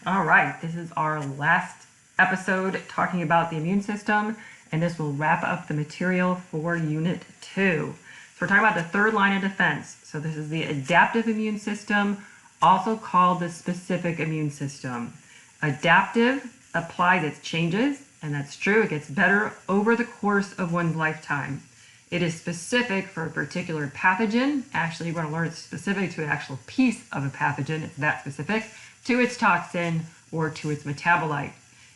All right, this is our last episode talking about the immune system, and this will wrap up the material for Unit 2. So we're talking about the third line of defense. So this is the adaptive immune system, also called the specific immune system. Adaptive applies its changes, and that's true. It gets better over the course of one's lifetime. It is specific for a particular pathogen. Actually, you're going to learn it's specific to an actual piece of a pathogen. It's that specific to its toxin or to its metabolite.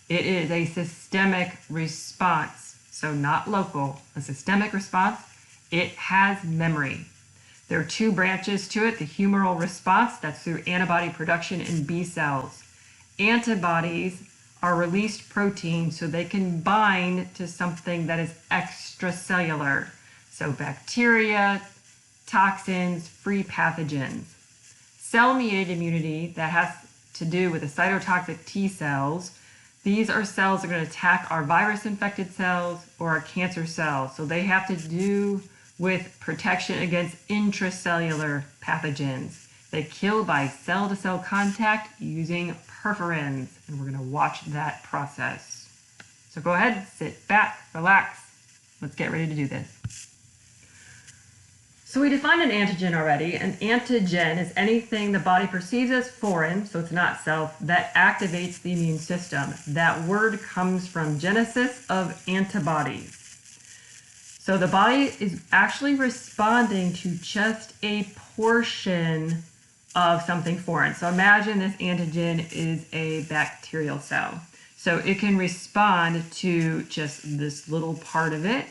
It is a systemic response, so not local, a systemic response. It has memory. There are two branches to it, the humoral response, that's through antibody production in B cells. Antibodies are released proteins so they can bind to something that is extracellular. So bacteria, toxins, free pathogens. Cell-mediated immunity, that has to do with the cytotoxic T cells. These are cells that are going to attack our virus-infected cells or our cancer cells. So they have to do with protection against intracellular pathogens. They kill by cell-to-cell contact using perforins, and we're going to watch that process. So go ahead, sit back, relax. Let's get ready to do this. So we defined an antigen already. An antigen is anything the body perceives as foreign, so it's not self, that activates the immune system. That word comes from genesis of antibodies. So the body is actually responding to just a portion of something foreign. So imagine this antigen is a bacterial cell. So it can respond to just this little part of it.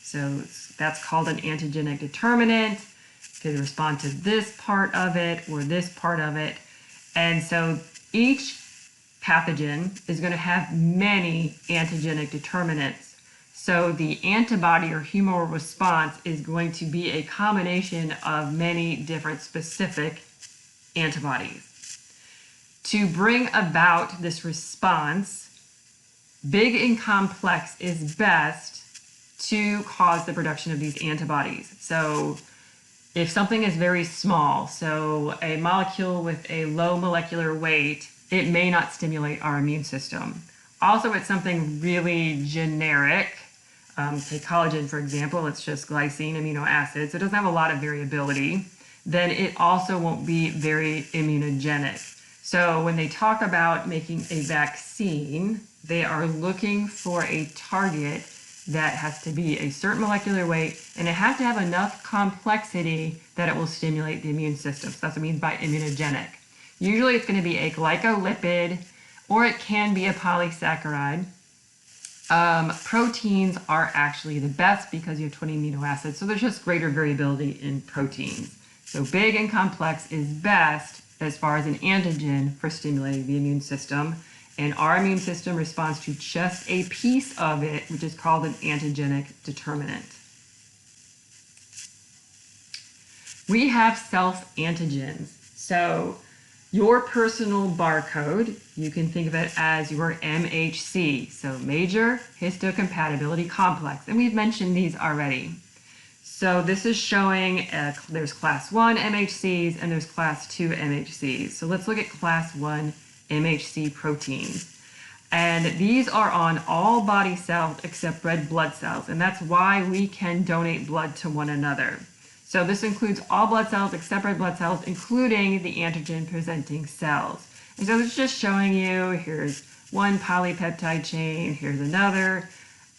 So that's called an antigenic determinant. It can respond to this part of it or this part of it. And so each pathogen is going to have many antigenic determinants. So the antibody or humoral response is going to be a combination of many different specific antibodies. To bring about this response, big and complex is best to cause the production of these antibodies. So if something is very small, so a molecule with a low molecular weight, it may not stimulate our immune system. Also, it's something really generic. Take collagen, for example, it's just glycine, amino acids. It doesn't have a lot of variability. Then it also won't be very immunogenic. So when they talk about making a vaccine, they are looking for a target that has to be a certain molecular weight, and it has to have enough complexity that it will stimulate the immune system. So that's what it means by immunogenic. Usually it's going to be a glycolipid, or it can be a polysaccharide. Proteins are actually the best because you have 20 amino acids, so there's just greater variability in proteins. So big and complex is best as far as an antigen for stimulating the immune system. And our immune system responds to just a piece of it, which is called an antigenic determinant. We have self-antigens. So your personal barcode, you can think of it as your MHC, so major histocompatibility complex. And we've mentioned these already. So this is showing there's class 1 MHCs and there's class 2 MHCs. So let's look at class 1 MHC proteins. And these are on all body cells except red blood cells. And that's why we can donate blood to one another. So this includes all blood cells except red blood cells, including the antigen presenting cells. And so it's just showing you, here's one polypeptide chain, here's another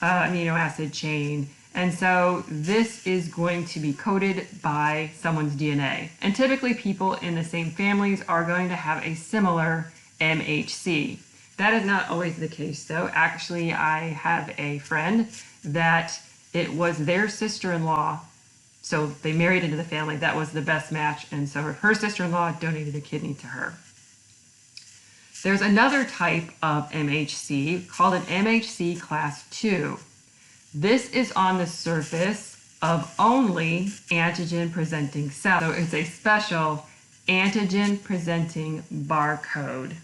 amino acid chain. And so this is going to be coded by someone's DNA. And typically people in the same families are going to have a similar MHC. That is not always the case though. Actually, I have a friend that it was their sister-in-law. So they married into the family. That was the best match. And so her sister-in-law donated a kidney to her. There's another type of MHC called an MHC class 2. This is on the surface of only antigen presenting cells. So it's a special antigen presenting barcode.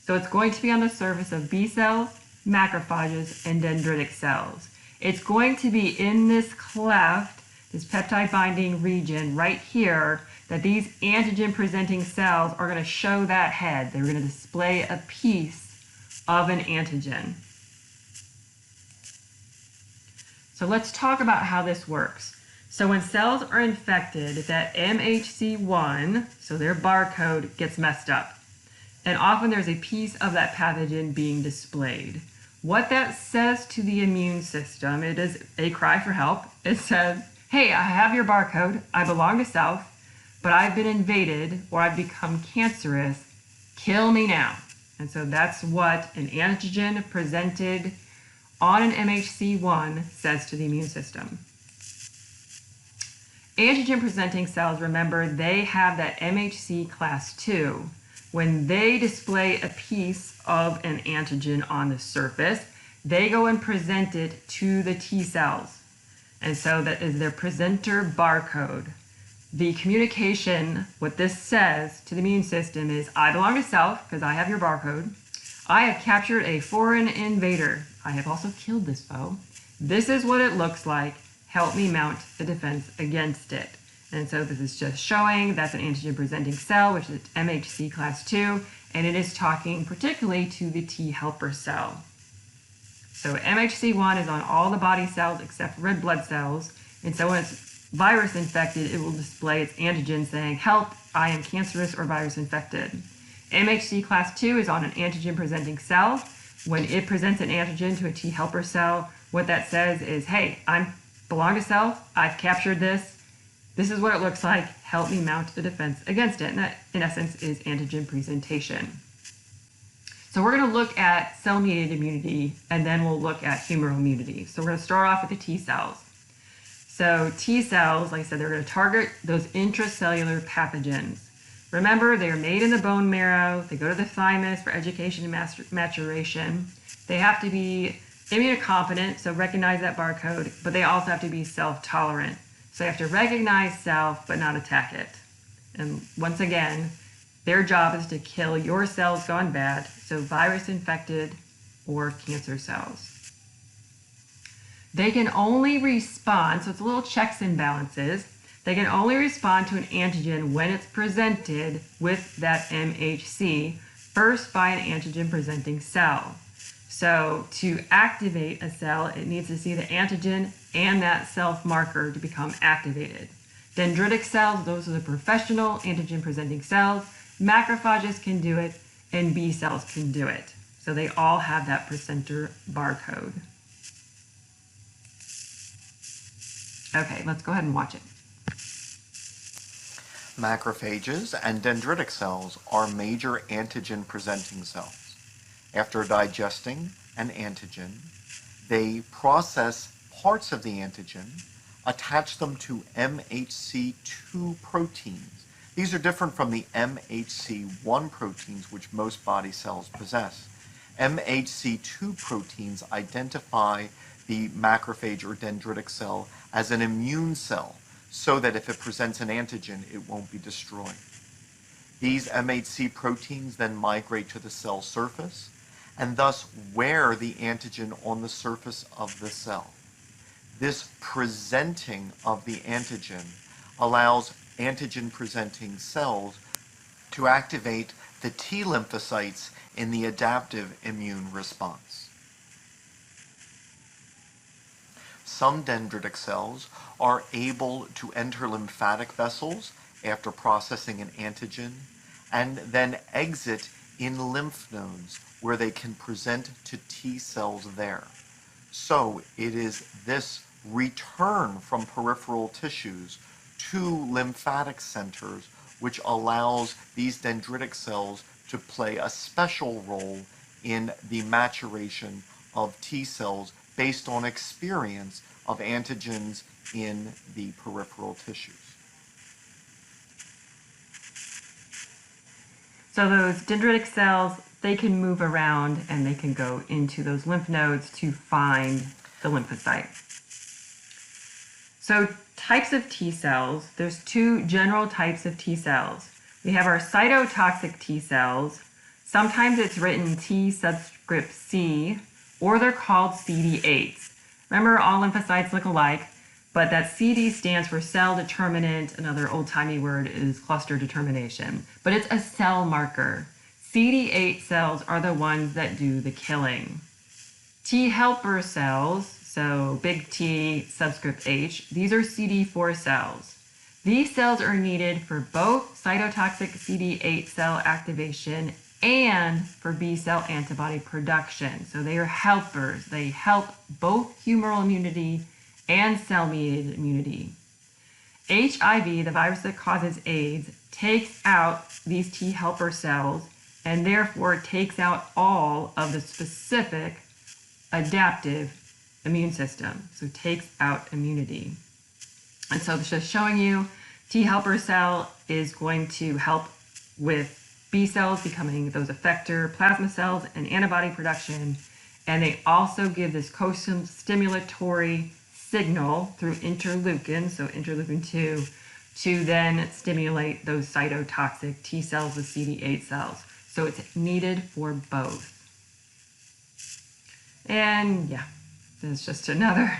So it's going to be on the surface of B cells, macrophages, and dendritic cells. It's going to be in this cleft, this peptide binding region right here, that these antigen-presenting cells are going to show that head. They're going to display a piece of an antigen. So let's talk about how this works. So when cells are infected, that MHC1, so their barcode, gets messed up. And often there's a piece of that pathogen being displayed. What that says to the immune system, it is a cry for help. It says, hey, I have your barcode, I belong to self, but I've been invaded or I've become cancerous, kill me now. And so that's what an antigen presented on an MHC1 says to the immune system. Antigen presenting cells, remember, they have that MHC class 2. When they display a piece of an antigen on the surface, they go and present it to the T cells. And so that is their presenter barcode. The communication, what this says to the immune system is, I belong to self because I have your barcode. I have captured a foreign invader. I have also killed this foe. This is what it looks like. Help me mount the defense against it. And so this is just showing that's an antigen presenting cell, which is MHC class 2, and it is talking particularly to the T helper cell. So MHC1 is on all the body cells except red blood cells, and so when it's virus infected, it will display its antigen saying, help, I am cancerous or virus infected. MHC class 2 is on an antigen presenting cell. When it presents an antigen to a T helper cell, what that says is, hey, I belong to self, I've captured this. This is what it looks like. Help me mount the defense against it. And that, in essence, is antigen presentation. So we're going to look at cell-mediated immunity, and then we'll look at humoral immunity. So we're going to start off with the T cells. So T cells, like I said, they're going to target those intracellular pathogens. Remember, they are made in the bone marrow. They go to the thymus for education and maturation. They have to be immunocompetent, so recognize that barcode, but they also have to be self-tolerant. So you have to recognize self, but not attack it. And once again, their job is to kill your cells gone bad, so virus infected or cancer cells. They can only respond, so it's a little checks and balances. They can only respond to an antigen when it's presented with that MHC, first by an antigen presenting cell. So to activate a cell, it needs to see the antigen and that self marker to become activated. Dendritic cells, those are the professional antigen presenting cells. Macrophages can do it, and B cells can do it. So they all have that presenter barcode. Okay, let's go ahead and watch it. Macrophages and dendritic cells are major antigen presenting cells. After digesting an antigen, they process parts of the antigen, attach them to MHC2 proteins. These are different from the MHC1 proteins which most body cells possess. MHC2 proteins identify the macrophage or dendritic cell as an immune cell so that if it presents an antigen, it won't be destroyed. These MHC proteins then migrate to the cell surface and thus wear the antigen on the surface of the cell. This presenting of the antigen allows antigen-presenting cells to activate the T lymphocytes in the adaptive immune response. Some dendritic cells are able to enter lymphatic vessels after processing an antigen and then exit in lymph nodes where they can present to T cells there. So it is this return from peripheral tissues to lymphatic centers which allows these dendritic cells to play a special role in the maturation of T cells based on experience of antigens in the peripheral tissues. So those dendritic cells, they can move around and they can go into those lymph nodes to find the lymphocyte. So types of T cells, there's two general types of T cells. We have our cytotoxic T cells. Sometimes it's written T subscript C, or they're called CD8s. Remember, all lymphocytes look alike, but that CD stands for cell determinant. Another old-timey word is cluster determination, but it's a cell marker. CD8 cells are the ones that do the killing. T helper cells, so big T subscript H, these are CD4 cells. These cells are needed for both cytotoxic CD8 cell activation and for B cell antibody production. So they are helpers. They help both humoral immunity and cell-mediated immunity. HIV, the virus that causes AIDS, takes out these T helper cells and therefore takes out all of the specific adaptive immune system. So takes out immunity. And so it's just showing you T helper cell is going to help with B cells becoming those effector plasma cells and antibody production. And they also give this co-stimulatory signal through interleukin, so interleukin 2, to then stimulate those cytotoxic T cells with CD8 cells. So it's needed for both. And yeah, it's just another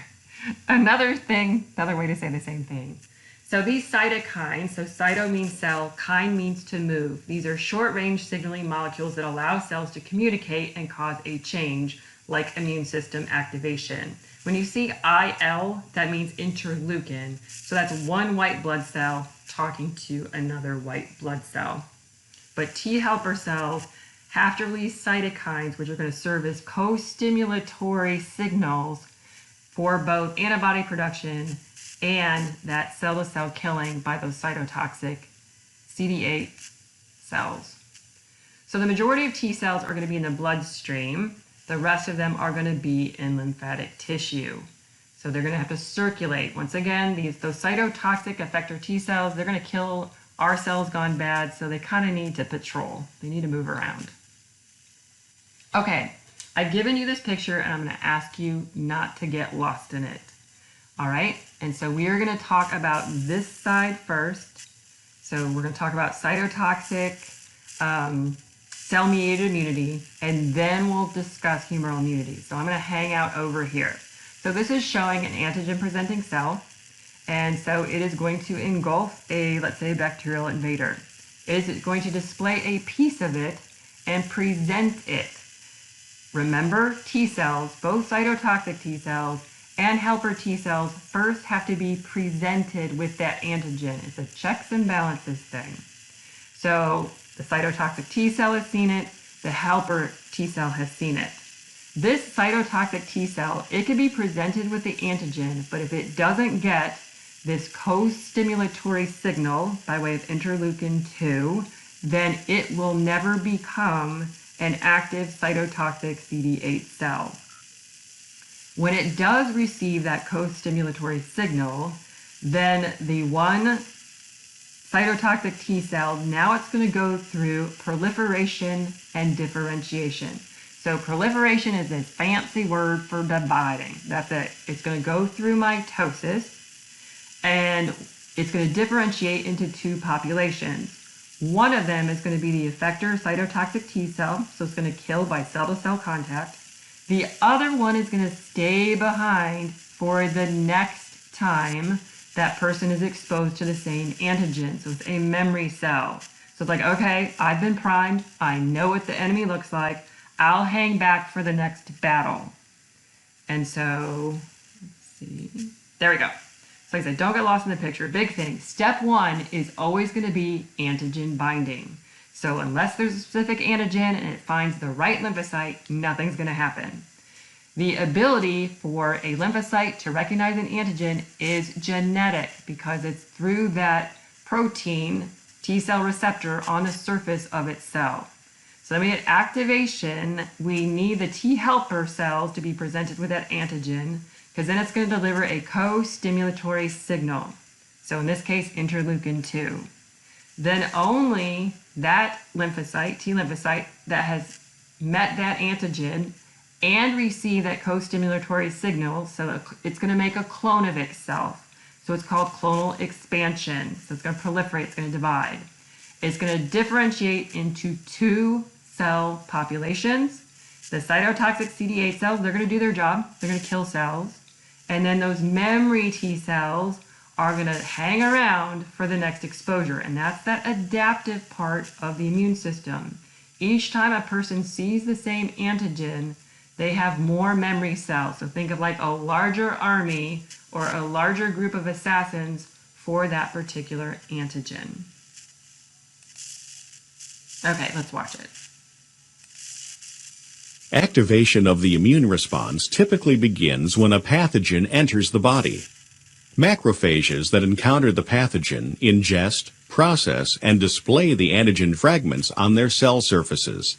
thing, another way to say the same thing. So these cytokines, so cyto means cell, kine means to move. These are short-range signaling molecules that allow cells to communicate and cause a change, like immune system activation. When you see IL, that means interleukin. So that's one white blood cell talking to another white blood cell. But T helper cells have to release cytokines, which are going to serve as co-stimulatory signals for both antibody production and that cell-to-cell killing by those cytotoxic CD8 cells. So the majority of T cells are going to be in the bloodstream. The rest of them are going to be in lymphatic tissue. So they're going to have to circulate. Once again, those cytotoxic effector T cells, they're going to kill our cells gone bad, so they kind of need to patrol. They need to move around. Okay, I've given you this picture, and I'm going to ask you not to get lost in it. All right, and so we are going to talk about this side first. So we're going to talk about cytotoxic cell-mediated immunity, and then we'll discuss humoral immunity. So I'm going to hang out over here. So this is showing an antigen-presenting cell, and so it is going to engulf a, let's say, bacterial invader. It is going to display a piece of it and present it. Remember, T cells, both cytotoxic T cells and helper T cells, first have to be presented with that antigen. It's a checks and balances thing. So the cytotoxic T cell has seen it, the helper T cell has seen it. This cytotoxic T cell, it can be presented with the antigen, but if it doesn't get this co-stimulatory signal by way of interleukin 2, then it will never become an active cytotoxic CD8 cell. When it does receive that co-stimulatory signal, then the one cytotoxic T cell, now it's going to go through proliferation and differentiation. So proliferation is a fancy word for dividing. That's it. It's going to go through mitosis, and it's going to differentiate into two populations. One of them is going to be the effector cytotoxic T cell, so it's going to kill by cell-to-cell contact. The other one is going to stay behind for the next time that person is exposed to the same antigen. So it's a memory cell. So it's like, okay, I've been primed. I know what the enemy looks like. I'll hang back for the next battle. And so, let's see. There we go. So like I said, don't get lost in the picture. Big thing. Step one is always going to be antigen binding. So unless there's a specific antigen and it finds the right lymphocyte, nothing's going to happen. The ability for a lymphocyte to recognize an antigen is genetic because it's through that protein T cell receptor on the surface of its cell. So then we get activation. We need the T helper cells to be presented with that antigen because then it's going to deliver a co-stimulatory signal. So in this case, interleukin 2. Then only that lymphocyte, T lymphocyte, that has met that antigen and received that co-stimulatory signal, so it's going to make a clone of itself. So it's called clonal expansion. So it's going to proliferate, it's going to divide. It's going to differentiate into two cell populations. The cytotoxic CD8 cells, they're going to do their job. They're going to kill cells. And then those memory T cells are going to hang around for the next exposure. And that's that adaptive part of the immune system. Each time a person sees the same antigen, they have more memory cells. So think of like a larger army or a larger group of assassins for that particular antigen. Okay, let's watch it. Activation of the immune response typically begins when a pathogen enters the body. Macrophages that encounter the pathogen ingest, process, and display the antigen fragments on their cell surfaces.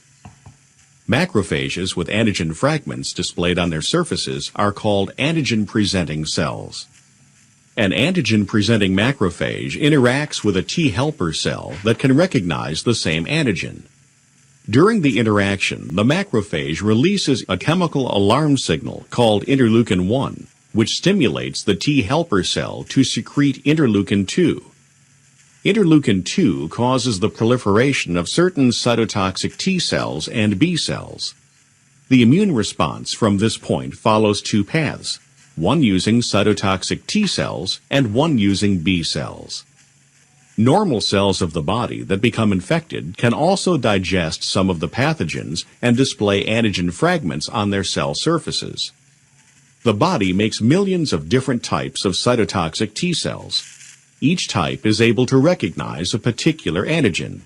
Macrophages with antigen fragments displayed on their surfaces are called antigen-presenting cells. An antigen-presenting macrophage interacts with a T helper cell that can recognize the same antigen. During the interaction, the macrophage releases a chemical alarm signal called interleukin-1, which stimulates the T helper cell to secrete interleukin-2. Interleukin-2 causes the proliferation of certain cytotoxic T cells and B cells. The immune response from this point follows two paths, one using cytotoxic T cells and one using B cells. Normal cells of the body that become infected can also digest some of the pathogens and display antigen fragments on their cell surfaces. The body makes millions of different types of cytotoxic T cells. Each type is able to recognize a particular antigen.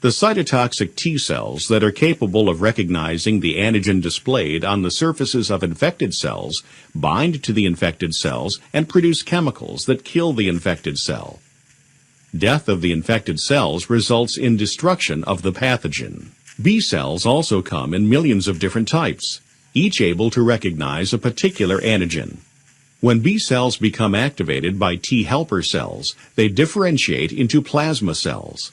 The cytotoxic T cells that are capable of recognizing the antigen displayed on the surfaces of infected cells bind to the infected cells and produce chemicals that kill the infected cell. Death of the infected cells results in destruction of the pathogen. B cells also come in millions of different types, each able to recognize a particular antigen. When B cells become activated by T helper cells, they differentiate into plasma cells.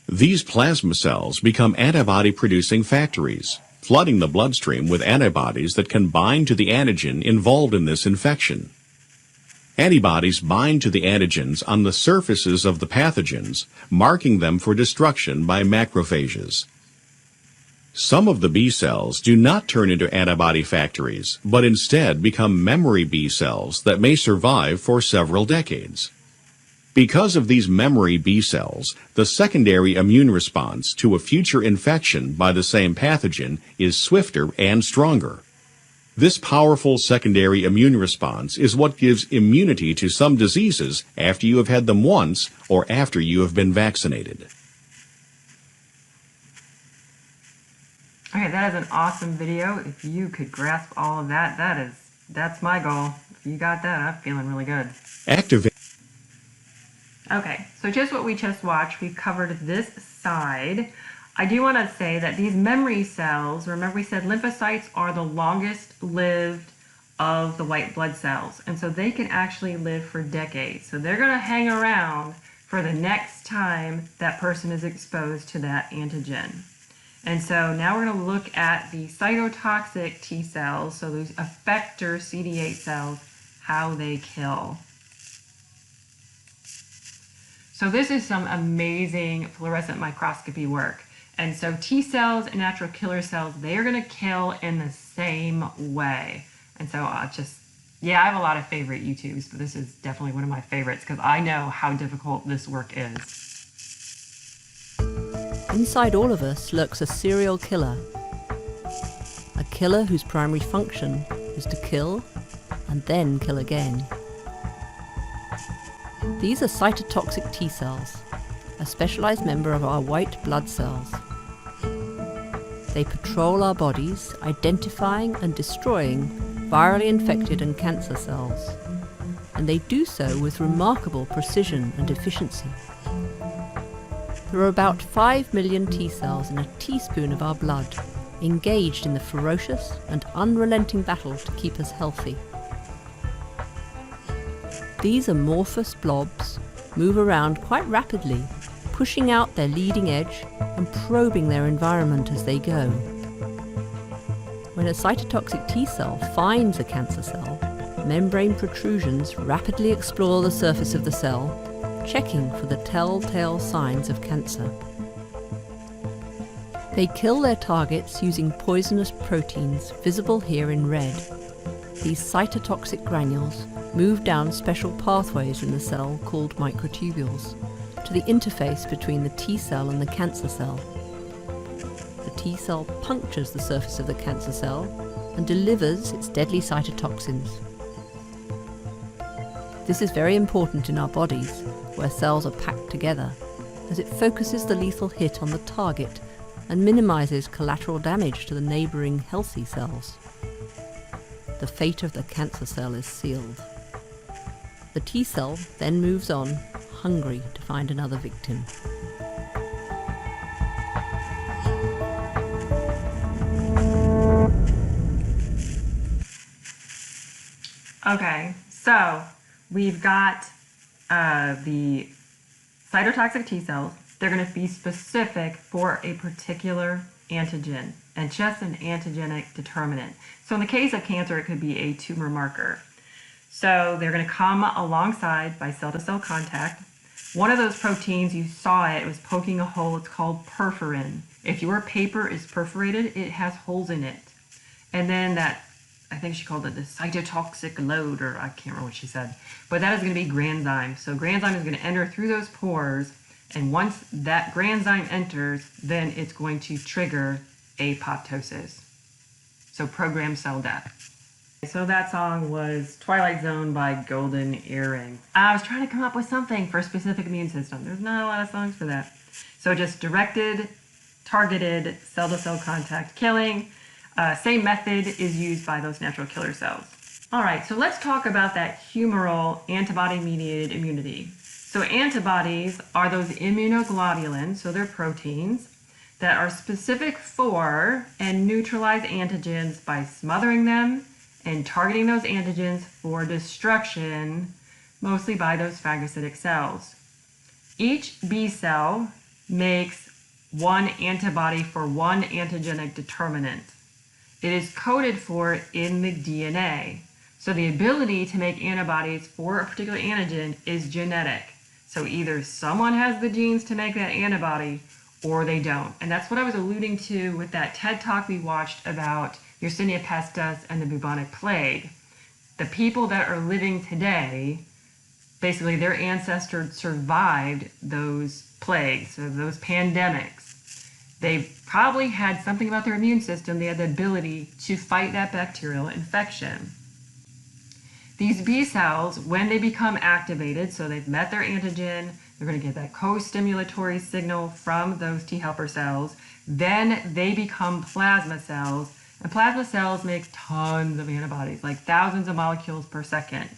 These plasma cells become antibody-producing factories, flooding the bloodstream with antibodies that can bind to the antigen involved in this infection. Antibodies bind to the antigens on the surfaces of the pathogens, marking them for destruction by macrophages. Some of the B cells do not turn into antibody factories, but instead become memory B cells that may survive for several decades. Because of these memory B cells, the secondary immune response to a future infection by the same pathogen is swifter and stronger. This powerful secondary immune response is what gives immunity to some diseases after you have had them once or after you have been vaccinated. Okay, that is an awesome video. If you could grasp all of that, that's my goal. If you got that, I'm feeling really good. Okay, so just what we just watched, we've covered this side. I do want to say that these memory cells, remember we said lymphocytes are the longest lived of the white blood cells, and so they can actually live for decades. So they're going to hang around for the next time that person is exposed to that antigen. And so now we're going to look at the cytotoxic T cells, so those effector CD8 cells, how they kill. So this is some amazing fluorescent microscopy work. And so T cells and natural killer cells, they are going to kill in the same way. And so I have a lot of favorite YouTubes, but this is definitely one of my favorites because I know how difficult this work is. Inside all of us lurks a serial killer. A killer whose primary function is to kill and then kill again. These are cytotoxic T cells, a specialized member of our white blood cells. They patrol our bodies, identifying and destroying virally infected and cancer cells, and they do so with remarkable precision and efficiency. There are about 5 million T cells in a teaspoon of our blood, engaged in the ferocious and unrelenting battle to keep us healthy. These amorphous blobs move around quite rapidly, pushing out their leading edge and probing their environment as they go. When a cytotoxic T cell finds a cancer cell, membrane protrusions rapidly explore the surface of the cell, checking for the telltale signs of cancer. They kill their targets using poisonous proteins visible here in red. These cytotoxic granules move down special pathways in the cell called microtubules to the interface between the T cell and the cancer cell. The T cell punctures the surface of the cancer cell and delivers its deadly cytotoxins. This is very important in our bodies, where cells are packed together, as it focuses the lethal hit on the target and minimizes collateral damage to the neighboring healthy cells. The fate of the cancer cell is sealed. The T cell then moves on, hungry to find another victim. Okay, so we've got the cytotoxic T cells. They're going to be specific for a particular antigen and just an antigenic determinant. So in the case of cancer, it could be a tumor marker. So they're going to come alongside by cell-to-cell contact. One of those proteins, you saw it was poking a hole. It's called perforin. If your paper is perforated, it has holes in it. And then that, I think she called it the cytotoxic load, or I can't remember what she said. But that is going to be granzyme. So granzyme is going to enter through those pores. And once that granzyme enters, then it's going to trigger apoptosis. So programmed cell death. So that song was Twilight Zone by Golden Earring. I was trying to come up with something for a specific immune system. There's not a lot of songs for that. So just directed, targeted, cell-to-cell contact killing. Same method is used by those natural killer cells. All right, so let's talk about that humoral antibody-mediated immunity. So antibodies are those immunoglobulins, so they're proteins, that are specific for and neutralize antigens by smothering them and targeting those antigens for destruction, mostly by those phagocytic cells. Each B cell makes one antibody for one antigenic determinant. It is coded for in the DNA. So the ability to make antibodies for a particular antigen is genetic. So either someone has the genes to make that antibody or they don't. And that's what I was alluding to with that TED Talk we watched about Yersinia pestis and the bubonic plague. The people that are living today, basically their ancestors survived those plagues, or those pandemics. They probably had something about their immune system. They had the ability to fight that bacterial infection. These B cells, when they become activated, so they've met their antigen, they're going to get that co-stimulatory signal from those T helper cells, then they become plasma cells, and plasma cells make tons of antibodies, like thousands of molecules per second.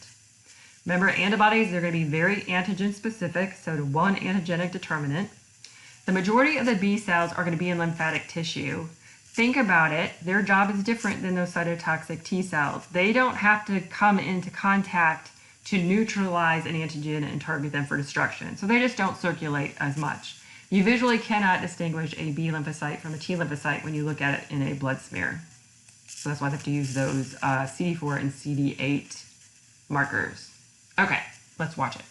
Remember, antibodies, they're going to be very antigen specific, so to one antigenic determinant. The majority of the B cells are going to be in lymphatic tissue. Think about it, their job is different than those cytotoxic T cells. They don't have to come into contact to neutralize an antigen and target them for destruction. So they just don't circulate as much. You visually cannot distinguish a B lymphocyte from a T lymphocyte when you look at it in a blood smear. So that's why they have to use those CD4 and CD8 markers. Okay, let's watch it.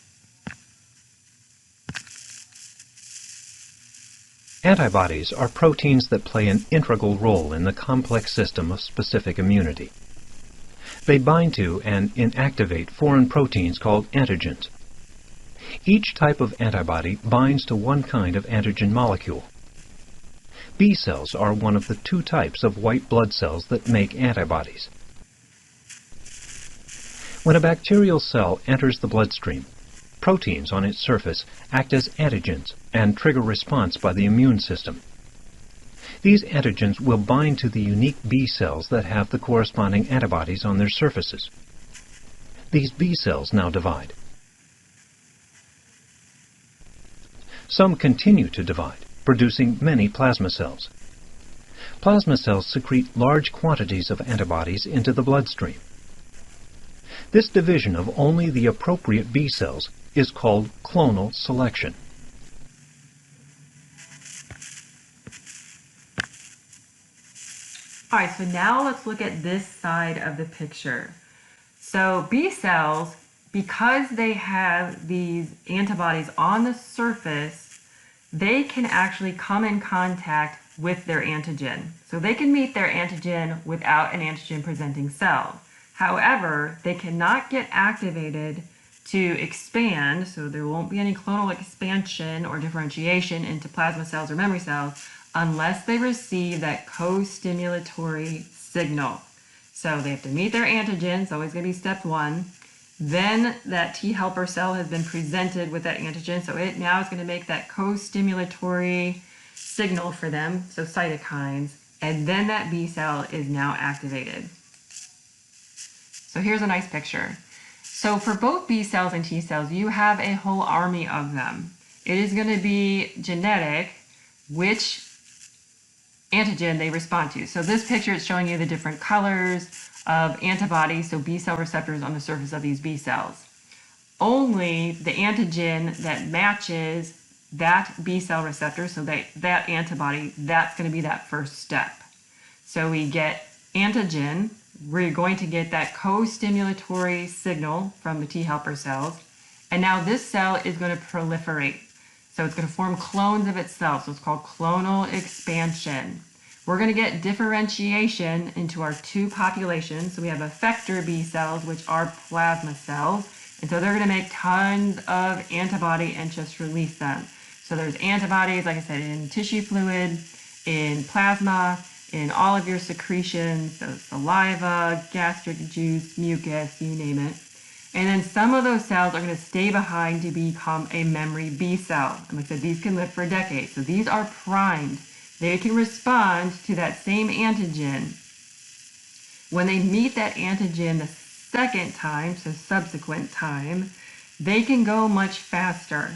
Antibodies are proteins that play an integral role in the complex system of specific immunity. They bind to and inactivate foreign proteins called antigens. Each type of antibody binds to one kind of antigen molecule. B cells are one of the two types of white blood cells that make antibodies. When a bacterial cell enters the bloodstream, proteins on its surface act as antigens and trigger response by the immune system. These antigens will bind to the unique B cells that have the corresponding antibodies on their surfaces. These B cells now divide. Some continue to divide, producing many plasma cells. Plasma cells secrete large quantities of antibodies into the bloodstream. This division of only the appropriate B cells is called clonal selection. All right, so now let's look at this side of the picture. So B cells, because they have these antibodies on the surface, they can actually come in contact with their antigen. So they can meet their antigen without an antigen presenting cell. However, they cannot get activated to expand, so there won't be any clonal expansion or differentiation into plasma cells or memory cells unless they receive that co-stimulatory signal. So they have to meet their antigen, it's always going to be step one. Then that T helper cell has been presented with that antigen, so it now is going to make that co-stimulatory signal for them, so cytokines, and then that B cell is now activated. So here's a nice picture. So for both B cells and T cells, you have a whole army of them. It is going to be genetic which antigen they respond to. So this picture is showing you the different colors of antibodies, so B cell receptors on the surface of these B cells. Only the antigen that matches that B cell receptor, so that antibody, that's going to be that first step. So we get antigen, we're going to get that co-stimulatory signal from the T helper cells, and now this cell is going to proliferate. So it's going to form clones of itself, so it's called clonal expansion. We're going to get differentiation into our two populations. So we have effector B cells, which are plasma cells, and so they're going to make tons of antibody and just release them. So there's antibodies, like I said, in tissue fluid, in plasma, in all of your secretions, so saliva, gastric juice, mucus, you name it. And then some of those cells are going to stay behind to become a memory B cell. And like I said, these can live for decades. So these are primed. They can respond to that same antigen. When they meet that antigen the second time, so subsequent time, they can go much faster.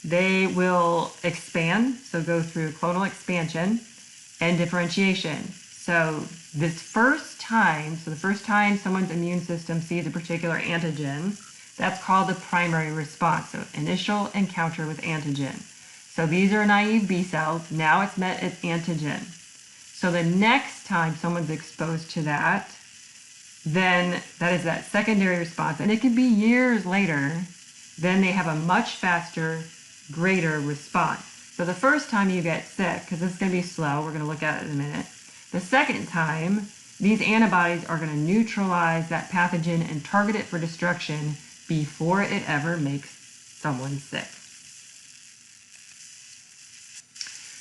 They will expand, so go through clonal expansion and differentiation. So this first time, so the first time someone's immune system sees a particular antigen, that's called the primary response, so initial encounter with antigen. So these are naive B cells, now it's met its antigen. So the next time someone's exposed to that, then that is that secondary response, and it can be years later, then they have a much faster, greater response. So the first time you get sick, because it's going to be slow, we're going to look at it in a minute. The second time, these antibodies are going to neutralize that pathogen and target it for destruction before it ever makes someone sick.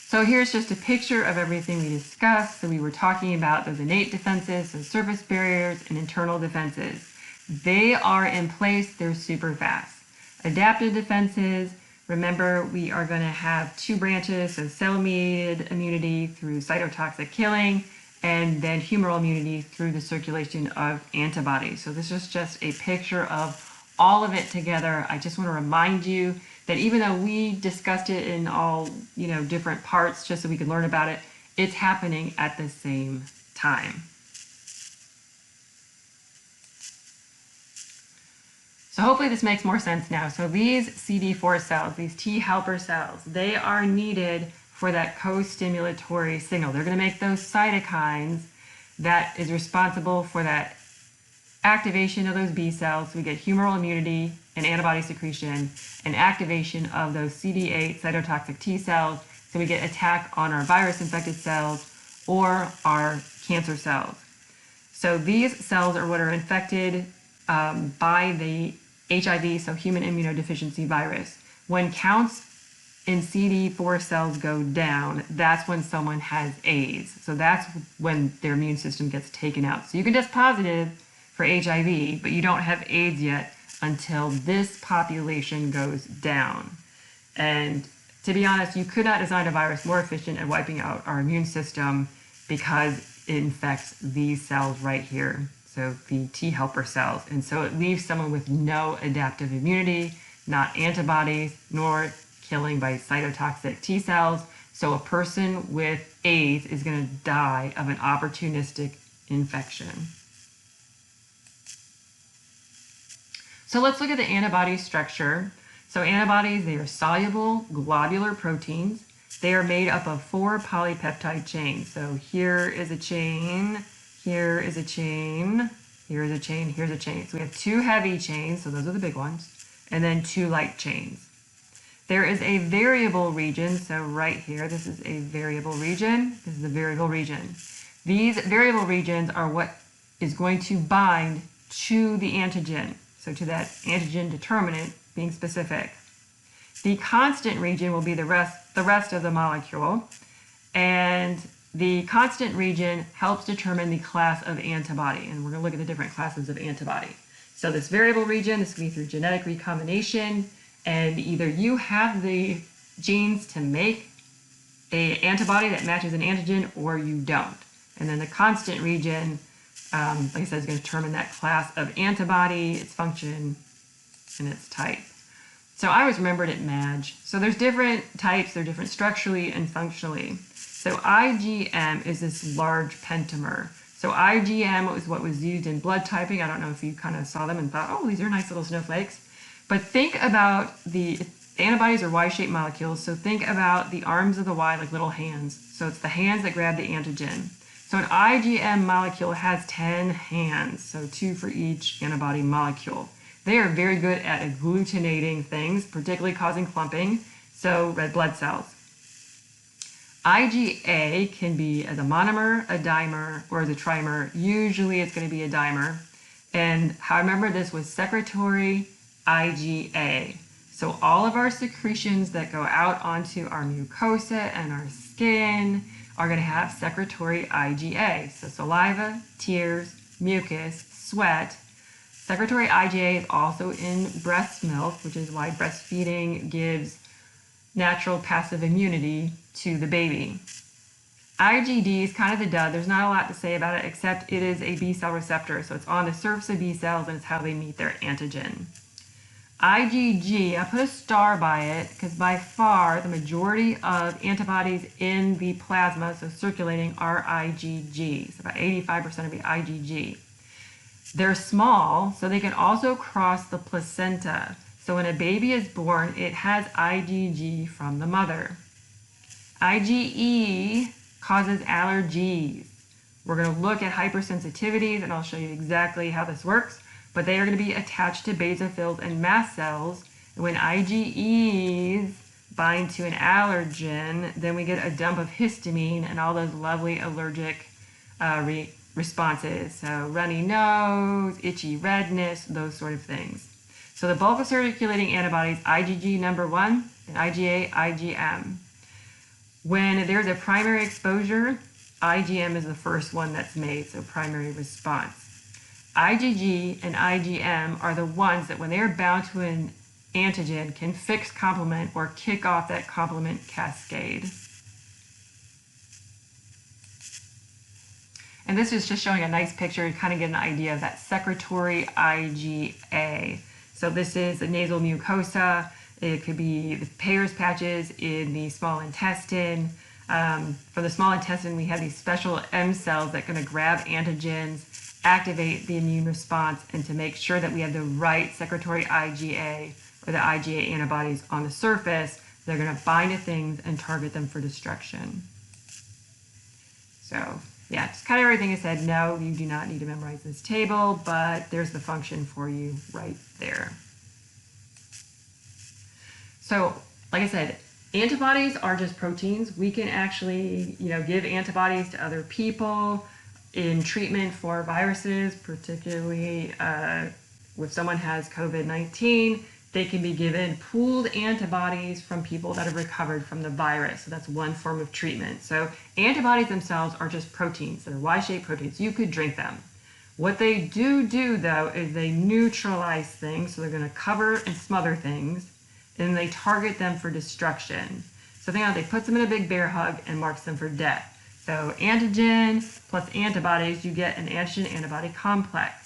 So here's just a picture of everything we discussed. So we were talking about those innate defenses, so surface barriers and internal defenses. They are in place, they're super fast. Adaptive defenses, remember we are going to have two branches, so cell-mediated immunity through cytotoxic killing, and then humoral immunity through the circulation of antibodies. So this is just a picture of all of it together. I just want to remind you that even though we discussed it in all, different parts just so we could learn about it, it's happening at the same time. So hopefully this makes more sense now. So these CD4 cells, these T helper cells, they are needed for that co-stimulatory signal. They're going to make those cytokines that is responsible for that activation of those B cells. So we get humoral immunity and antibody secretion and activation of those CD8 cytotoxic T cells. So we get attack on our virus-infected cells or our cancer cells. So these cells are what are infected by the HIV, so human immunodeficiency virus. When counts in CD4 cells go down, that's when someone has AIDS. So that's when their immune system gets taken out. So you can test positive for HIV, but you don't have AIDS yet until this population goes down. And to be honest, you could not design a virus more efficient at wiping out our immune system because it infects these cells right here. So the T helper cells. And so it leaves someone with no adaptive immunity, not antibodies, nor killing by cytotoxic T cells. So a person with AIDS is going to die of an opportunistic infection. So let's look at the antibody structure. So antibodies, they are soluble globular proteins. They are made up of 4 polypeptide chains. So here is a chain, here is a chain, here's a chain, here's a chain. So we have 2 heavy chains, so those are the big ones, and then 2 light chains. There is a variable region, so right here, this is a variable region, this is a variable region. These variable regions are what is going to bind to the antigen, so to that antigen determinant being specific. The constant region will be the rest of the molecule, and the constant region helps determine the class of antibody, and we're going to look at the different classes of antibody. So this variable region, this can be through genetic recombination, and either you have the genes to make an antibody that matches an antigen or you don't. And then the constant region, like I said, is going to determine that class of antibody, its function, and its type. So I always remembered it MAG. So there's different types, they're different structurally and functionally. So IgM is this large pentamer. So IgM was what was used in blood typing. I don't know if you kind of saw them and thought, oh, these are nice little snowflakes. But think about the antibodies are Y-shaped molecules. So think about the arms of the Y like little hands. So it's the hands that grab the antigen. So an IgM molecule has 10 hands, so 2 for each antibody molecule. They are very good at agglutinating things, particularly causing clumping, so red blood cells. IgA can be as a monomer, a dimer, or as a trimer. Usually it's going to be a dimer. And how I remember this was secretory IgA. So all of our secretions that go out onto our mucosa and our skin are going to have secretory IgA. So saliva, tears, mucus, sweat. Secretory IgA is also in breast milk, which is why breastfeeding gives natural passive immunity to the baby. IgD is kind of the dud. There's not a lot to say about it except it is a B cell receptor. So it's on the surface of B cells and it's how they meet their antigen. IgG, I put a star by it because by far the majority of antibodies in the plasma, so circulating, are IgG. So about 85% of the IgG. They're small, so they can also cross the placenta. So when a baby is born, it has IgG from the mother. IgE causes allergies. We're going to look at hypersensitivities, and I'll show you exactly how this works. But they are going to be attached to basophils and mast cells. And when IgEs bind to an allergen, then we get a dump of histamine and all those lovely allergic responses. So runny nose, itchy redness, those sort of things. So the bulk of circulating antibodies, IgG number 1 and IgA, IgM. When there's a primary exposure, IgM is the first one that's made, so primary response. IgG and IgM are the ones that when they are bound to an antigen can fix complement or kick off that complement cascade. And this is just showing a nice picture to kind of get an idea of that secretory IgA. So this is the nasal mucosa. It could be the Peyer's patches in the small intestine. For the small intestine, we have these special M cells that are going to grab antigens, activate the immune response, and to make sure that we have the right secretory IgA or the IgA antibodies on the surface, they're going to bind to things and target them for destruction. So yeah, just kind of everything is said. No, you do not need to memorize this table, but there's the function for you right there. So like I said, antibodies are just proteins. We can actually, give antibodies to other people in treatment for viruses, particularly if someone has COVID-19, they can be given pooled antibodies from people that have recovered from the virus. So that's one form of treatment. So antibodies themselves are just proteins. They're Y-shaped proteins. You could drink them. What they do though is they neutralize things. So they're going to cover and smother things, and they target them for destruction. So think about it, they put them in a big bear hug and marks them for death. So antigen plus antibodies, you get an antigen-antibody complex.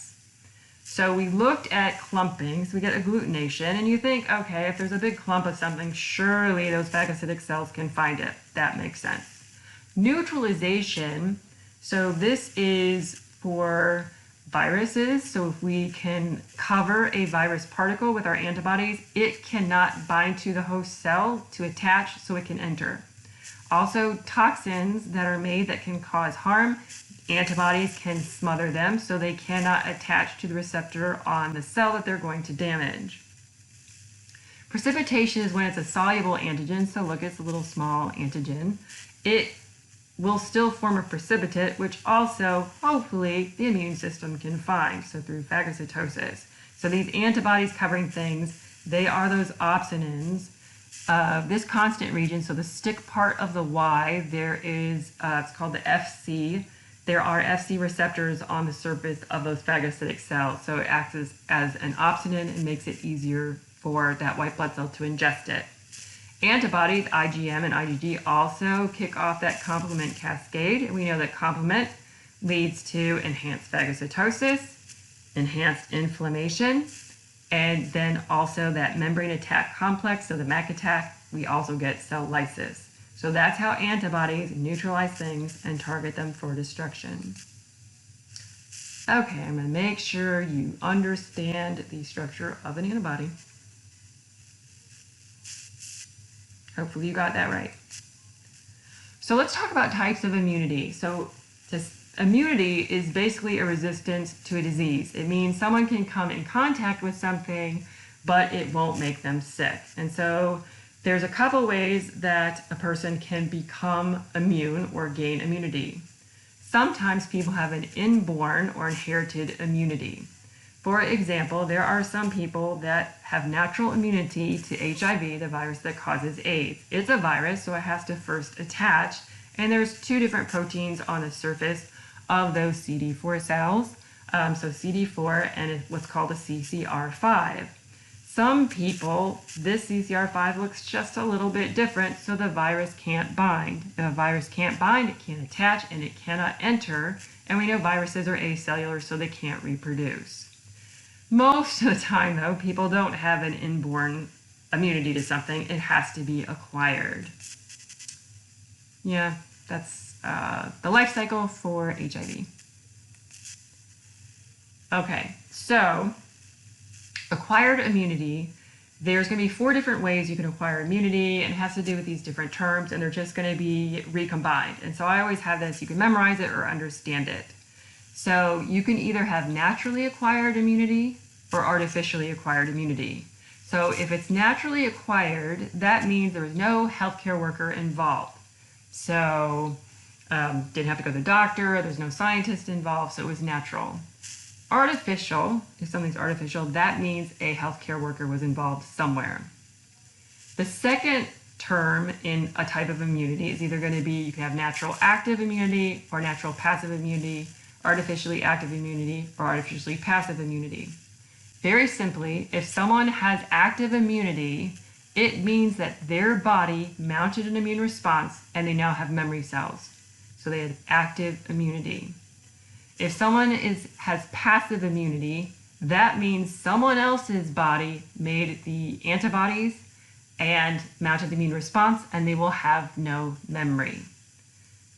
So we looked at clumping, so we get agglutination, and you think, okay, if there's a big clump of something, surely those phagocytic cells can find it. That makes sense. Neutralization, so this is for viruses. So if we can cover a virus particle with our antibodies, it cannot bind to the host cell to attach so it can enter. Also, toxins that are made that can cause harm, antibodies can smother them so they cannot attach to the receptor on the cell that they're going to damage. Precipitation is when it's a soluble antigen, so look, it's a little small antigen. It will still form a precipitate, which also, hopefully, the immune system can find, so through phagocytosis. So these antibodies covering things, they are those opsonins. This constant region, so the stick part of the Y, there is, it's called the FC. There are FC receptors on the surface of those phagocytic cells, so it acts as an opsonin and makes it easier for that white blood cell to ingest it. Antibodies, IgM and IgG, also kick off that complement cascade, and we know that complement leads to enhanced phagocytosis, enhanced inflammation, and then also that membrane attack complex, so the MAC attack, we also get cell lysis. So that's how antibodies neutralize things and target them for destruction. Okay, I'm going to make sure you understand the structure of an antibody. Hopefully you got that right. So let's talk about types of immunity. So immunity is basically a resistance to a disease. It means someone can come in contact with something, but it won't make them sick. And so there's a couple ways that a person can become immune or gain immunity. Sometimes people have an inborn or inherited immunity. For example, there are some people that have natural immunity to HIV, the virus that causes AIDS. It's a virus, so it has to first attach, and there's two different proteins on the surface of those CD4 cells, so CD4 and what's called a CCR5. Some people, this CCR5 looks just a little bit different, so the virus can't bind. If a virus can't bind, it can't attach, and it cannot enter, and we know viruses are acellular, so they can't reproduce. Most of the time, though, people don't have an inborn immunity to something. It has to be acquired. Yeah, that's the life cycle for HIV. Okay, so acquired immunity, there's going to be 4 different ways you can acquire immunity, and it has to do with these different terms, and they're just going to be recombined. And so I always have this, you can memorize it or understand it. So you can either have naturally acquired immunity or artificially acquired immunity. So if it's naturally acquired, that means there was no healthcare worker involved. So didn't have to go to the doctor, there's no scientist involved, so it was natural. Artificial, if something's artificial, that means a healthcare worker was involved somewhere. The second term in a type of immunity is either going to be, you can have natural active immunity or natural passive immunity, artificially active immunity or artificially passive immunity. Very simply, if someone has active immunity, it means that their body mounted an immune response and they now have memory cells. So they have active immunity. If someone has passive immunity, that means someone else's body made the antibodies and mounted the immune response, and they will have no memory.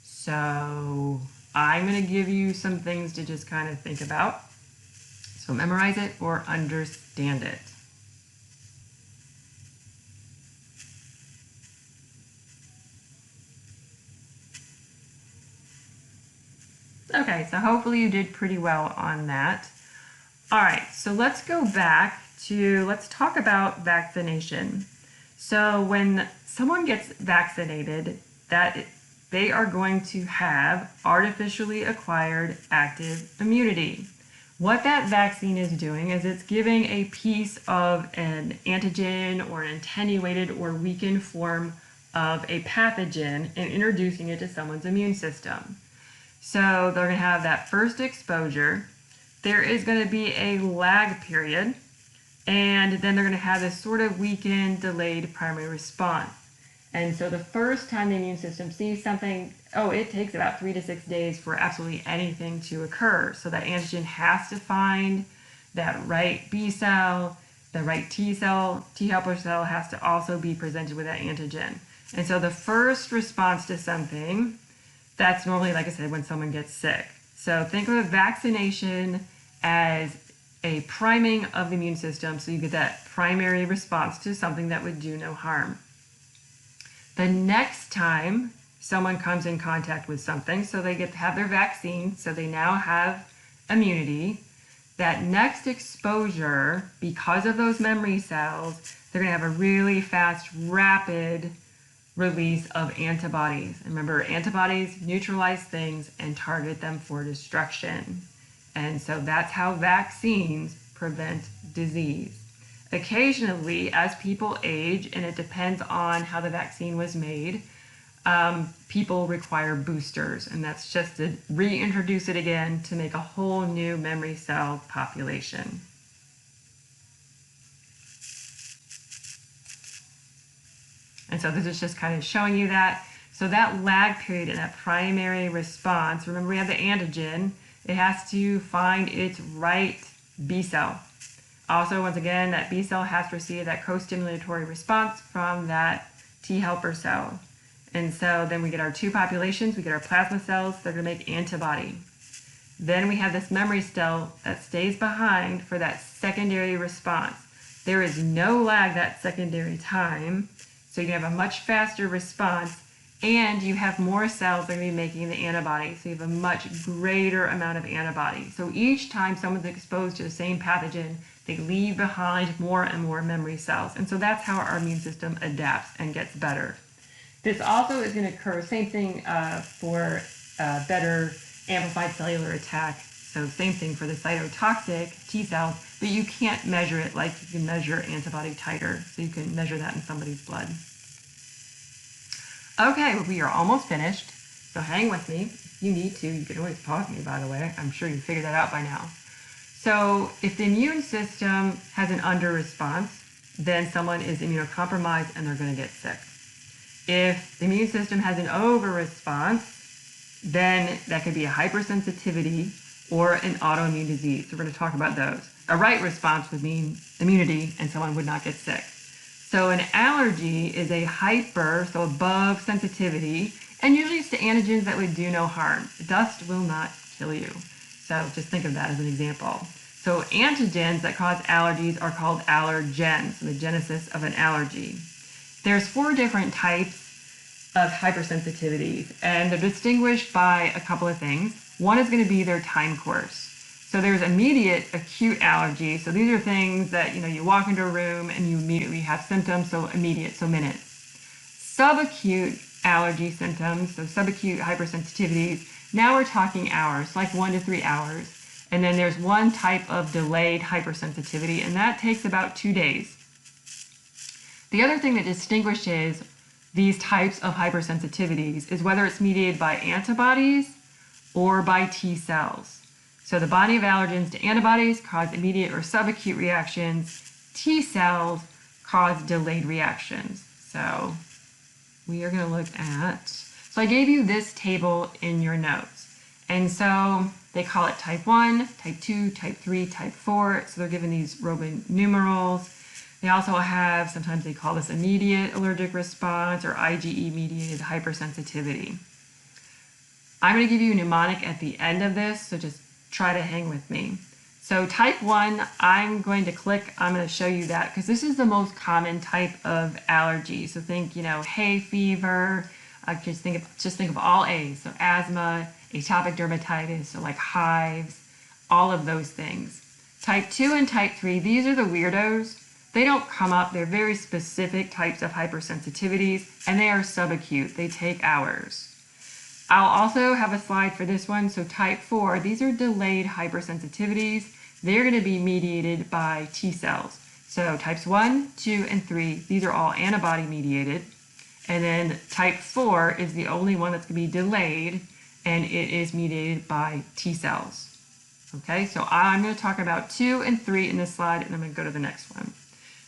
So I'm going to give you some things to just kind of think about. So memorize it or understand it. Okay, so hopefully you did pretty well on that. All right, so let's go back to, let's talk about vaccination. So when someone gets vaccinated, they are going to have artificially acquired active immunity. What that vaccine is doing is it's giving a piece of an antigen or an attenuated or weakened form of a pathogen and introducing it to someone's immune system. So they're going to have that first exposure. There is going to be a lag period, and then they're going to have this sort of weakened, delayed primary response. And so the first time the immune system sees something, it takes about 3 to 6 days for absolutely anything to occur. So that antigen has to find that right B cell, the right T cell, T helper cell has to also be presented with that antigen. And so the first response to something, that's normally, like I said, when someone gets sick. So think of a vaccination as a priming of the immune system, so you get that primary response to something that would do no harm. The next time someone comes in contact with something, so they get to have their vaccine, so they now have immunity, that next exposure, because of those memory cells, they're going to have a really fast, rapid release of antibodies. And remember, antibodies neutralize things and target them for destruction. And so that's how vaccines prevent disease. Occasionally, as people age, and it depends on how the vaccine was made, people require boosters, and that's just to reintroduce it again to make a whole new memory cell population. And so this is just kind of showing you that. So that lag period in that primary response, remember we have the antigen, it has to find its right B cell. Also, once again, that B cell has to receive that co-stimulatory response from that T helper cell. And so then we get our two populations, we get our plasma cells that are going to make antibody. Then we have this memory cell that stays behind for that secondary response. There is no lag that secondary time, so you can have a much faster response, and you have more cells that are going to be making the antibody, so you have a much greater amount of antibody. So each time someone's exposed to the same pathogen, they leave behind more and more memory cells. And so that's how our immune system adapts and gets better. This also is going to occur, same thing for better amplified cellular attack. So same thing for the cytotoxic T cells, but you can't measure it like you can measure antibody titer. So you can measure that in somebody's blood. Okay, well, we are almost finished. So hang with me. If you need to, you can always pause me, by the way. I'm sure you figured that out by now. So if the immune system has an under response, then someone is immunocompromised and they're going to get sick. If the immune system has an over response, then that could be a hypersensitivity or an autoimmune disease. So we're going to talk about those. A right response would mean immunity and someone would not get sick. So an allergy is a hyper, so above sensitivity, and usually it's to antigens that would do no harm. Dust will not kill you. So just think of that as an example. So antigens that cause allergies are called allergens, so the genesis of an allergy. There's 4 different types of hypersensitivities, and they're distinguished by a couple of things. One is going to be their time course. So there's immediate acute allergy. So these are things that, you walk into a room and you immediately have symptoms, so immediate, so minutes. Subacute allergy symptoms, so subacute hypersensitivities, now we're talking hours, like 1 to 3 hours. And then there's one type of delayed hypersensitivity, and that takes about 2 days. The other thing that distinguishes these types of hypersensitivities is whether it's mediated by antibodies or by T cells. So the binding of allergens to antibodies cause immediate or subacute reactions. T cells cause delayed reactions. So we are going to look at, so I gave you this table in your notes. And so they call it type 1, type 2, type 3, type 4. So they're given these Roman numerals. They also have, sometimes they call this immediate allergic response or IgE-mediated hypersensitivity. I'm going to give you a mnemonic at the end of this, so just try to hang with me. So type 1, I'm going to show you that because this is the most common type of allergy. So think, hay fever, just think of all A's. So asthma, atopic dermatitis, so like hives, all of those things. Type 2 and type 3, these are the weirdos. They don't come up. They're very specific types of hypersensitivities, and they are subacute. They take hours. I'll also have a slide for this one. So type 4, these are delayed hypersensitivities. They're going to be mediated by T cells. So types 1, 2, and 3, these are all antibody mediated. And then type 4 is the only one that's going to be delayed, and it is mediated by T cells. Okay, so I'm going to talk about 2 and 3 in this slide, and I'm going to go to the next one.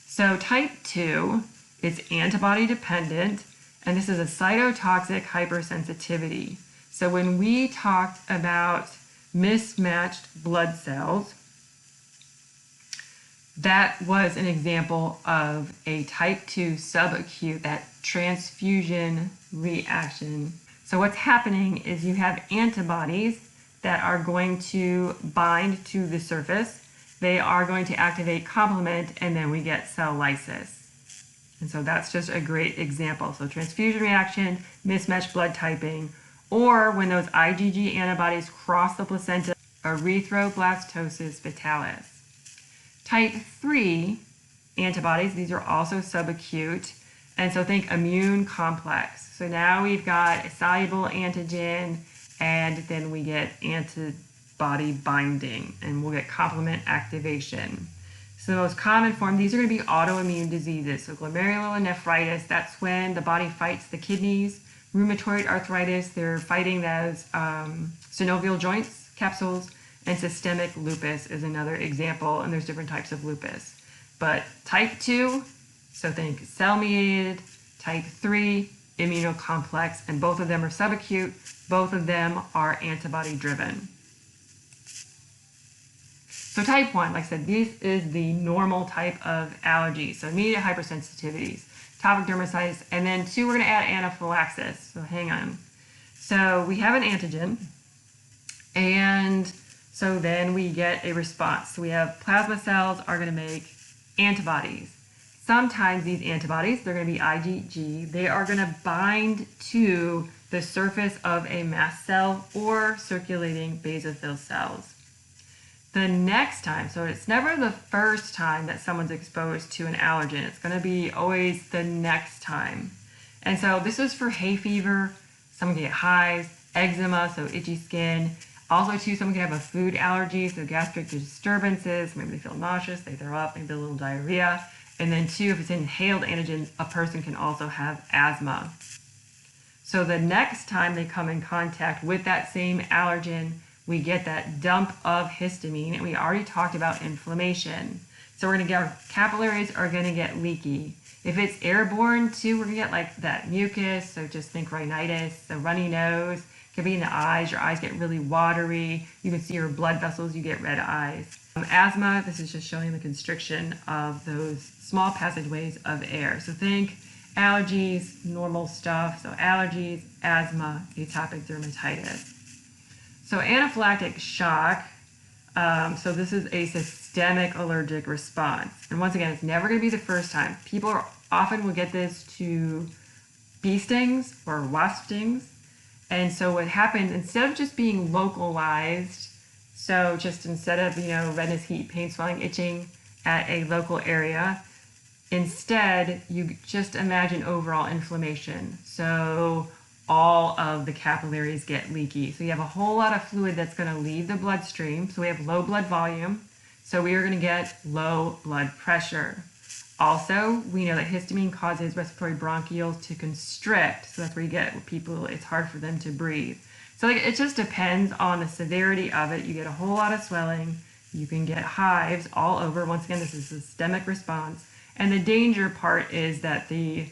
So type 2 is antibody dependent, and this is a cytotoxic hypersensitivity. So when we talked about mismatched blood cells, that was an example of a type 2 subacute, that transfusion reaction. So what's happening is you have antibodies that are going to bind to the surface. They are going to activate complement, and then we get cell lysis. And so that's just a great example. So transfusion reaction, mismatched blood typing, or when those IgG antibodies cross the placenta, erythroblastosis fetalis. Type 3 antibodies, these are also subacute, And so think immune complex. So now we've got a soluble antigen, and then we get antibody binding, and we'll get complement activation. So the most common form, these are going to be autoimmune diseases. So glomerulonephritis, that's when the body fights the kidneys. Rheumatoid arthritis, they're fighting those synovial joints, capsules. And systemic lupus is another example, and there's different types of lupus. But type 2, so think cell-mediated, type 3, immunocomplex, and both of them are subacute. Both of them are antibody-driven. So type 1, like I said, this is the normal type of allergy. So immediate hypersensitivities, atopic dermatitis, and then 2, we're going to add anaphylaxis. So hang on. So we have an antigen, and so then we get a response. So we have plasma cells are going to make antibodies. Sometimes these antibodies, they're going to be IgG. They are going to bind to the surface of a mast cell or circulating basophil cells. The next time, so it's never the first time that someone's exposed to an allergen. It's going to be always the next time. And so this is for hay fever. Someone can get hives, eczema, so itchy skin. Also, too, someone can have a food allergy, so gastric disturbances, maybe they feel nauseous, they throw up, maybe a little diarrhea. And then 2, if it's inhaled antigens, a person can also have asthma. So the next time they come in contact with that same allergen, we get that dump of histamine, and we already talked about inflammation. So we're going to get, our capillaries are going to get leaky. If it's airborne, too, we're going to get like that mucus, so just think rhinitis, the runny nose. Could be in the eyes, your eyes get really watery. You can see your blood vessels, you get red eyes. Asthma, this is just showing the constriction of those small passageways of air. So think allergies, normal stuff. So allergies, asthma, atopic dermatitis. So anaphylactic shock, so this is a systemic allergic response. And once again, it's never going to be the first time. People often will get this to bee stings or wasp stings. And so what happens, instead of just being localized, so just instead of, redness, heat, pain, swelling, itching at a local area, instead you just imagine overall inflammation. So all of the capillaries get leaky. So you have a whole lot of fluid that's going to leave the bloodstream. So we have low blood volume. So we are going to get low blood pressure. Also, we know that histamine causes respiratory bronchioles to constrict. So that's where you get people, it's hard for them to breathe. So it just depends on the severity of it. You get a whole lot of swelling. You can get hives all over. Once again, this is a systemic response. And the danger part is that the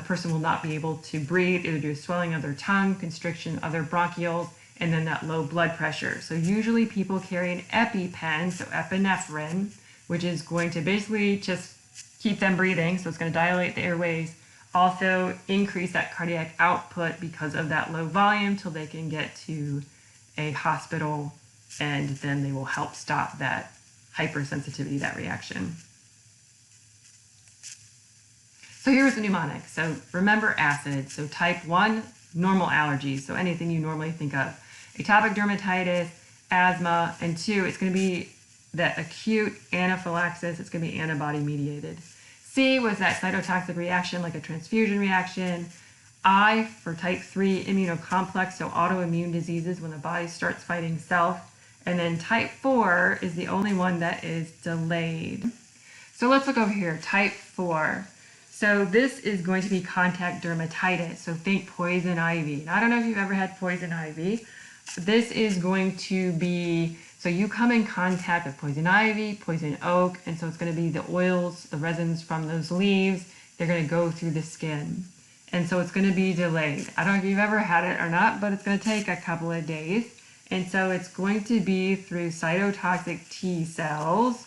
person will not be able to breathe, either due to swelling of their tongue, constriction of their bronchioles, and then that low blood pressure. So usually people carry an EpiPen, so epinephrine, which is going to basically just keep them breathing, so it's going to dilate the airways. Also increase that cardiac output because of that low volume till they can get to a hospital, and then they will help stop that hypersensitivity, that reaction. So here's the mnemonic. So remember acid. So type 1, normal allergies, so anything you normally think of. Atopic dermatitis, asthma, and 2, it's going to be that acute anaphylaxis. It's going to be antibody mediated. C was that cytotoxic reaction, like a transfusion reaction. I for type 3, immunocomplex, so autoimmune diseases when the body starts fighting self. And then type 4 is the only one that is delayed. So let's look over here, type 4. So this is going to be contact dermatitis. So think poison ivy. And I don't know if you've ever had poison ivy. This is going to be, so you come in contact with poison ivy, poison oak, and so it's going to be the oils, the resins from those leaves. They're going to go through the skin. And so it's going to be delayed. I don't know if you've ever had it or not, but it's going to take a couple of days. And so it's going to be through cytotoxic T cells,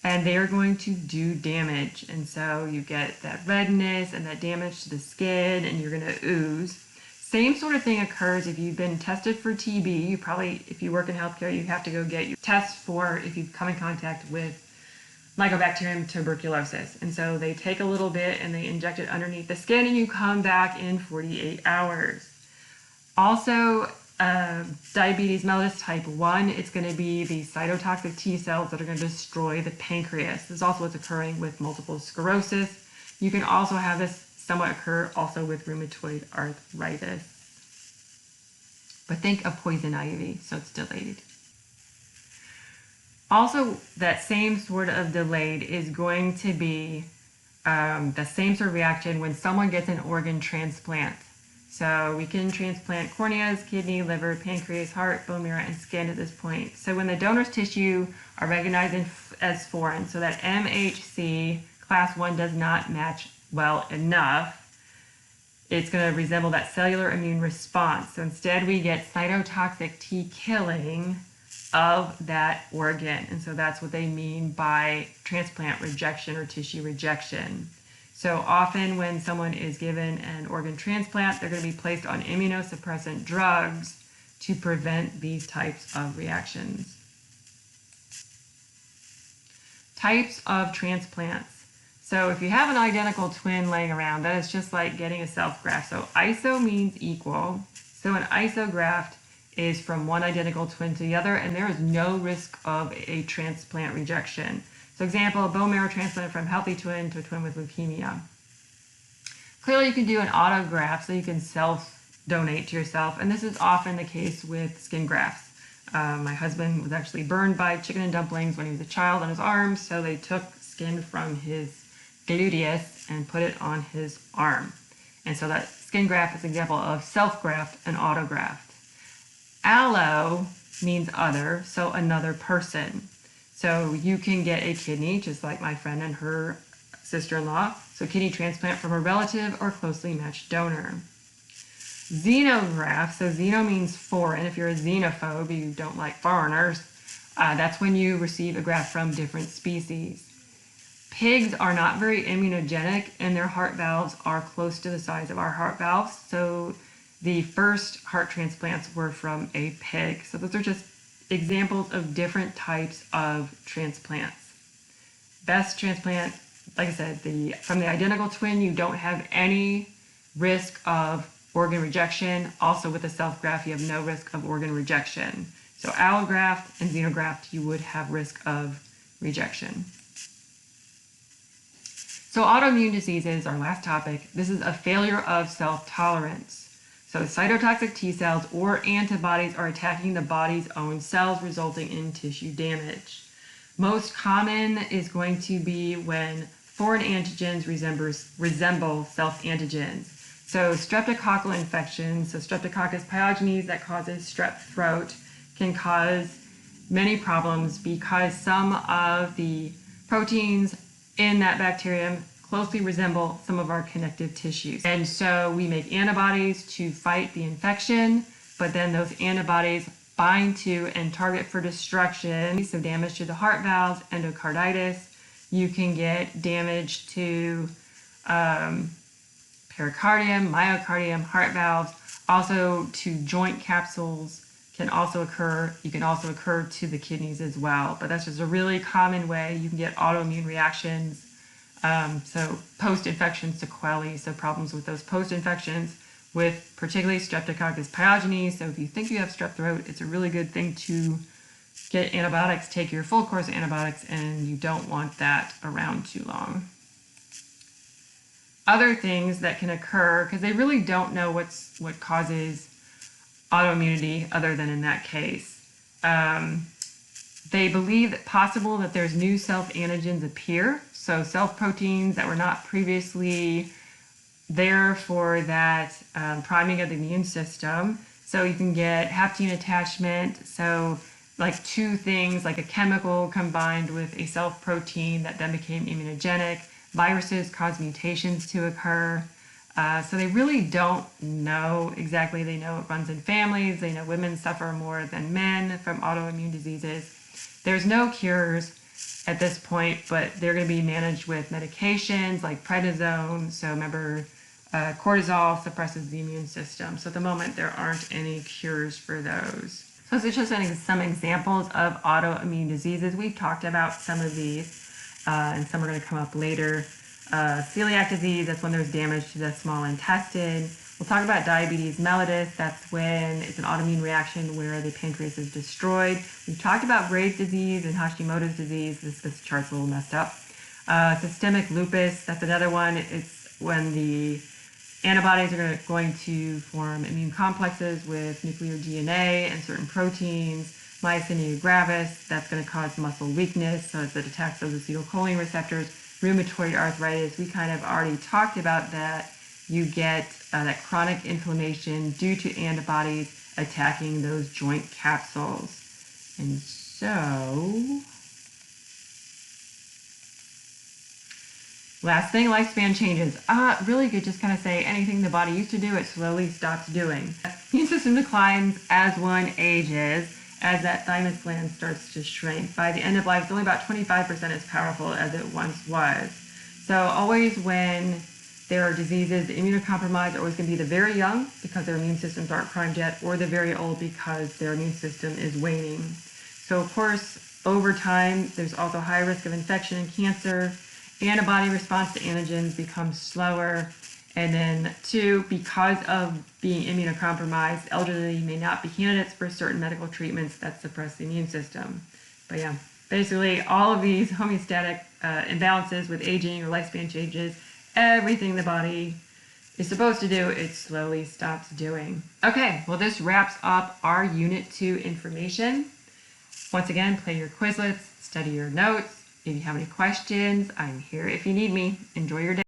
and they are going to do damage. And so you get that redness and that damage to the skin, and you're going to ooze. Same sort of thing occurs if you've been tested for TB. You probably, if you work in healthcare, you have to go get your tests for if you've come in contact with Mycobacterium tuberculosis. And so they take a little bit and they inject it underneath the skin, and you come back in 48 hours. Also, diabetes mellitus type 1, it's going to be the cytotoxic T cells that are going to destroy the pancreas. This is also what's occurring with multiple sclerosis. You can also have this somewhat occur also with rheumatoid arthritis. But think of poison ivy, so it's delayed. Also, that same sort of delayed is going to be the same sort of reaction when someone gets an organ transplant. So we can transplant corneas, kidney, liver, pancreas, heart, bone marrow, and skin at this point. So when the donor's tissue are recognized as foreign, so that MHC class 1 does not match well enough, it's going to resemble that cellular immune response. So instead we get cytotoxic T killing of that organ. And so that's what they mean by transplant rejection or tissue rejection. So often when someone is given an organ transplant, they're going to be placed on immunosuppressant drugs to prevent these types of reactions. Types of transplants. So if you have an identical twin laying around, that is just like getting a self-graft. So iso means equal. So an isograft is from one identical twin to the other, and there is no risk of a transplant rejection. So example, a bone marrow transplant from healthy twin to a twin with leukemia. Clearly you can do an autograft, so you can self-donate to yourself, and this is often the case with skin grafts. My husband was actually burned by chicken and dumplings when he was a child on his arms, so they took skin from his gluteus and put it on his arm. And so that skin graft is an example of self-graft and autograft. Allo means other, so another person. So you can get a kidney, just like my friend and her sister-in-law, so kidney transplant from a relative or closely matched donor. Xenograft, so xeno means foreign. If you're a xenophobe, you don't like foreigners, that's when you receive a graft from different species. Pigs are not very immunogenic, and their heart valves are close to the size of our heart valves. So the first heart transplants were from a pig. So those are just examples of different types of transplants. Best transplant, like I said, from the identical twin, you don't have any risk of organ rejection. Also with the self-graft, you have no risk of organ rejection. So allograft and xenograft, you would have risk of rejection. So autoimmune diseases, our last topic, this is a failure of self-tolerance. So cytotoxic T cells or antibodies are attacking the body's own cells, resulting in tissue damage. Most common is going to be when foreign antigens resemble self-antigens. So streptococcal infections, so Streptococcus pyogenes that causes strep throat, can cause many problems because some of the proteins in that bacterium closely resemble some of our connective tissues. And so we make antibodies to fight the infection, but then those antibodies bind to and target for destruction. So damage to the heart valves, endocarditis. You can get damage to pericardium, myocardium, heart valves. Also to joint capsules can also occur. You can also occur to the kidneys as well. But that's just a really common way you can get autoimmune reactions. So post-infection sequelae, so problems with those post-infections with particularly Streptococcus pyogenes. So if you think you have strep throat, it's a really good thing to get antibiotics, take your full course of antibiotics, and you don't want that around too long. Other things that can occur, because they really don't know what causes autoimmunity other than in that case. They believe that possible that there's new self-antigens appear, so self-proteins that were not previously there for that priming of the immune system. So you can get hapten attachment, so like two things, like a chemical combined with a self-protein that then became immunogenic. Viruses cause mutations to occur. So they really don't know exactly. They know it runs in families. They know women suffer more than men from autoimmune diseases. There's no cures at this point, but they're going to be managed with medications like prednisone. So remember, cortisol suppresses the immune system. So at the moment, there aren't any cures for those. So this is just some examples of autoimmune diseases. We've talked about some of these, and some are going to come up later. Celiac disease, that's when there's damage to the small intestine. We'll talk about diabetes mellitus. That's when it's an autoimmune reaction where the pancreas is destroyed. We've talked about Graves' disease and Hashimoto's disease. This chart's a little messed up. Systemic lupus, that's another one. It's when the antibodies are going to form immune complexes with nuclear DNA and certain proteins, myasthenia gravis, that's going to cause muscle weakness, so as it attacks those acetylcholine receptors, rheumatoid arthritis, we kind of already talked about that. You get that chronic inflammation due to antibodies attacking those joint capsules. And so, last thing, lifespan changes. Really good, just kind of say anything the body used to do, it slowly stops doing. Immune system declines as one ages, as that thymus gland starts to shrink. By the end of life, it's only about 25% as powerful as it once was. So always when there are diseases, the immunocompromised are always going to be the very young because their immune systems aren't primed yet, or the very old because their immune system is waning. So of course, over time, there's also high risk of infection and cancer. Antibody response to antigens becomes slower. And then two, because of being immunocompromised, elderly may not be candidates for certain medical treatments that suppress the immune system. But yeah, basically all of these homeostatic imbalances with aging or lifespan changes, everything the body is supposed to do, it slowly stops doing. Okay, well this wraps up our Unit 2 information. Once again, play your Quizlets, study your notes. If you have any questions, I'm here if you need me. Enjoy your day.